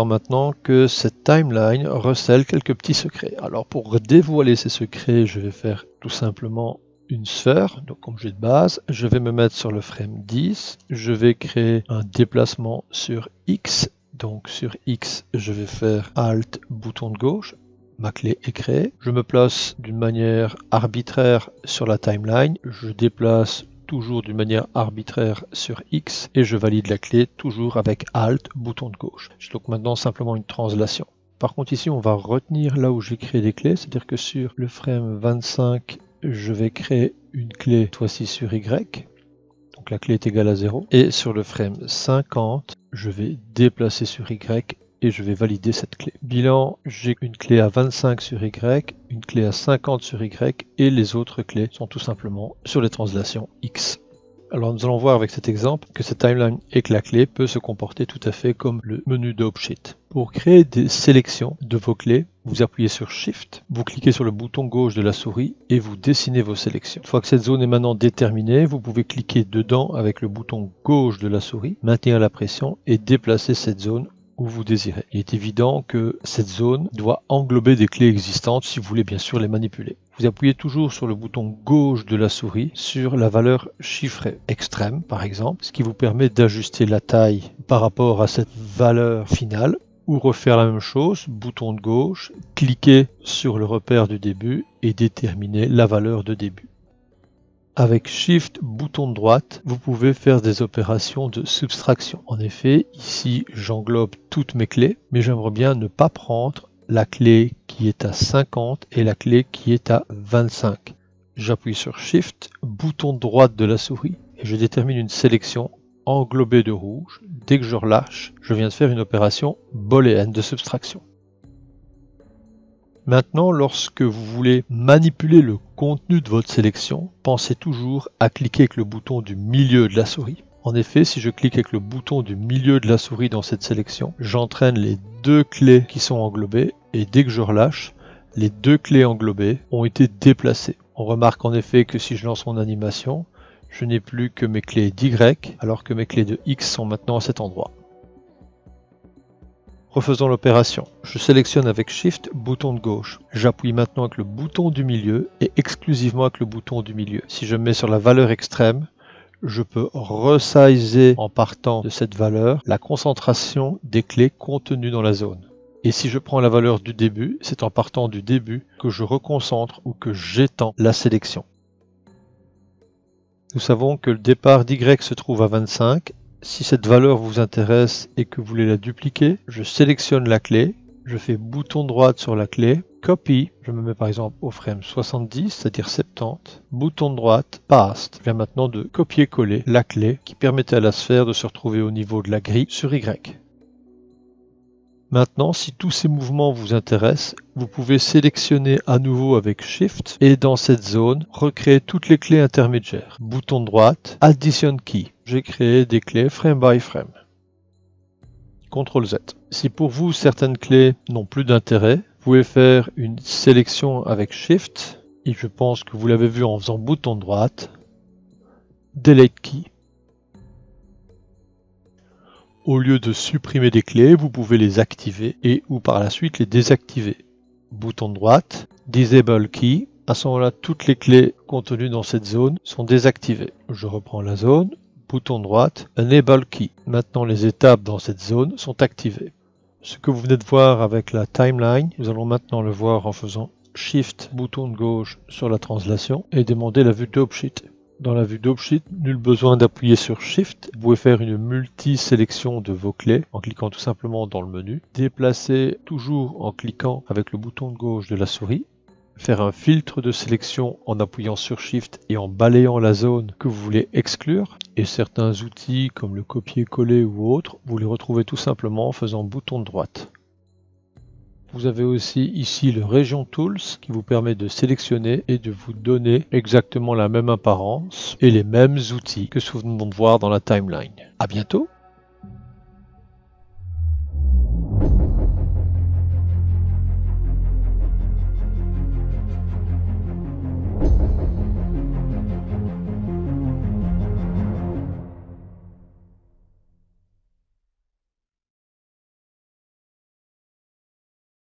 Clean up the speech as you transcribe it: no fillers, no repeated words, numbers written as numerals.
voir maintenant que cette timeline recèle quelques petits secrets. Alors pour dévoiler ces secrets, je vais faire tout simplement une sphère, donc comme j'ai de base, je vais me mettre sur le frame 10, je vais créer un déplacement sur X, donc sur X je vais faire Alt, bouton de gauche, ma clé est créée, je me place d'une manière arbitraire sur la timeline, je déplace toujours d'une manière arbitraire sur X et je valide la clé toujours avec Alt, bouton de gauche. J'ai donc maintenant simplement une translation. Par contre ici on va retenir là où j'ai créé des clés, c'est-à-dire que sur le frame 25, je vais créer une clé, cette fois-ci sur Y, donc la clé est égale à 0, et sur le frame 50, je vais déplacer sur Y et je vais valider cette clé. Bilan, j'ai une clé à 25 sur Y, une clé à 50 sur Y, et les autres clés sont tout simplement sur les translations X. Alors nous allons voir avec cet exemple que cette timeline et que la clé peut se comporter tout à fait comme le menu d'OpsSheet. Pour créer des sélections de vos clés, vous appuyez sur Shift, vous cliquez sur le bouton gauche de la souris et vous dessinez vos sélections. Une fois que cette zone est maintenant déterminée, vous pouvez cliquer dedans avec le bouton gauche de la souris, maintenir la pression et déplacer cette zone où vous désirez. Il est évident que cette zone doit englober des clés existantes si vous voulez bien sûr les manipuler. Vous appuyez toujours sur le bouton gauche de la souris sur la valeur chiffrée extrême par exemple, ce qui vous permet d'ajuster la taille par rapport à cette valeur finale, ou refaire la même chose, bouton de gauche, cliquez sur le repère du début et déterminer la valeur de début. Avec Shift, bouton de droite, vous pouvez faire des opérations de subtraction. En effet, ici j'englobe toutes mes clés, mais j'aimerais bien ne pas prendre la clé qui est à 50 et la clé qui est à 25. J'appuie sur Shift, bouton de droite de la souris, et je détermine une sélection englobée de rouge. Dès que je relâche, je viens de faire une opération booléenne de subtraction. Maintenant, lorsque vous voulez manipuler le contenu de votre sélection, pensez toujours à cliquer avec le bouton du milieu de la souris. En effet, si je clique avec le bouton du milieu de la souris dans cette sélection, j'entraîne les deux clés qui sont englobées et dès que je relâche, les deux clés englobées ont été déplacées. On remarque en effet que si je lance mon animation, je n'ai plus que mes clés d'Y alors que mes clés de X sont maintenant à cet endroit. Refaisons l'opération. Je sélectionne avec Shift, bouton de gauche. J'appuie maintenant avec le bouton du milieu et exclusivement avec le bouton du milieu. Si je mets sur la valeur extrême, je peux resizer en partant de cette valeur la concentration des clés contenues dans la zone. Et si je prends la valeur du début, c'est en partant du début que je reconcentre ou que j'étends la sélection. Nous savons que le départ d'Y se trouve à 25. Si cette valeur vous intéresse et que vous voulez la dupliquer, je sélectionne la clé, je fais bouton droit sur la clé, copy, je me mets par exemple au frame 70, c'est-à-dire 70, bouton droite, paste. Je viens maintenant de copier-coller la clé qui permettait à la sphère de se retrouver au niveau de la grille sur Y. Maintenant, si tous ces mouvements vous intéressent, vous pouvez sélectionner à nouveau avec Shift et dans cette zone, recréer toutes les clés intermédiaires. Bouton droite, Addition Key. J'ai créé des clés frame by frame. CTRL Z. Si pour vous certaines clés n'ont plus d'intérêt, vous pouvez faire une sélection avec Shift et je pense que vous l'avez vu en faisant bouton droite, Delete Key. Au lieu de supprimer des clés, vous pouvez les activer et ou par la suite les désactiver. Bouton de droite, Disable Key. À ce moment-là, toutes les clés contenues dans cette zone sont désactivées. Je reprends la zone, bouton de droite, Enable Key. Maintenant, les étapes dans cette zone sont activées. Ce que vous venez de voir avec la timeline, nous allons maintenant le voir en faisant Shift, bouton de gauche sur la translation et demander la vue d'OpsSheet. Dans la vue d'OpsSheet, nul besoin d'appuyer sur Shift. Vous pouvez faire une multi-sélection de vos clés en cliquant tout simplement dans le menu. Déplacer toujours en cliquant avec le bouton de gauche de la souris. Faire un filtre de sélection en appuyant sur Shift et en balayant la zone que vous voulez exclure. Et certains outils comme le copier-coller ou autres, vous les retrouvez tout simplement en faisant bouton de droite. Vous avez aussi ici le Region Tools qui vous permet de sélectionner et de vous donner exactement la même apparence et les mêmes outils que ce que nous venons de voir dans la timeline. À bientôt!